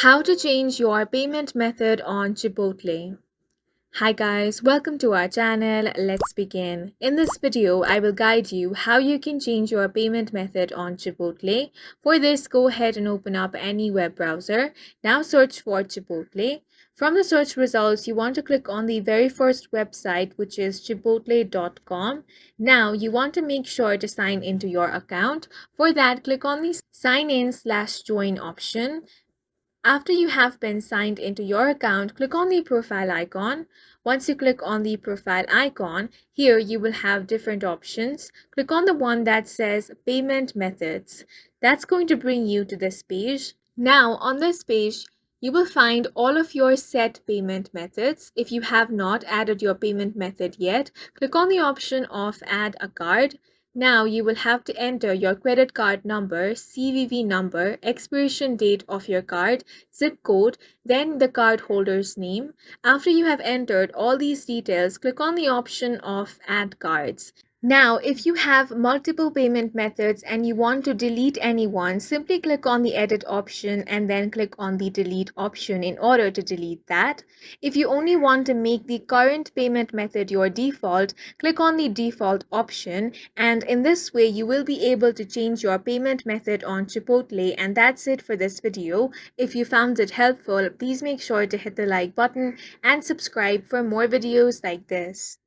How to change your payment method on Chipotle. Hi guys, welcome to our channel. Let's begin. In this video, I will guide you how you can change your payment method on Chipotle. For this, go ahead and open up any web browser. Now search for Chipotle. From the search results, you want to click on the very first website, which is chipotle.com. Now you want to make sure to sign into your account. For that, click on the sign in/join option. After you have been signed into your account, click on the profile icon. Once you click on the profile icon, here you will have different options. Click on the one that says payment methods. That's going to bring you to this page. Now on this page, you will find all of your set payment methods. If you have not added your payment method yet, click on the option of add a card. Now you will have to enter your credit card number, CVV number, expiration date of your card, zip code, then the card holder's name. After you have entered all these details, click on the option of add cards. Now, if you have multiple payment methods and you want to delete any one, simply click on the edit option and then click on the delete option in order to delete that. If you only want to make the current payment method your default, click on the default option, and in this way you will be able to change your payment method on Chipotle. And that's it for this video. If you found it helpful, please make sure to hit the like button and subscribe for more videos like this.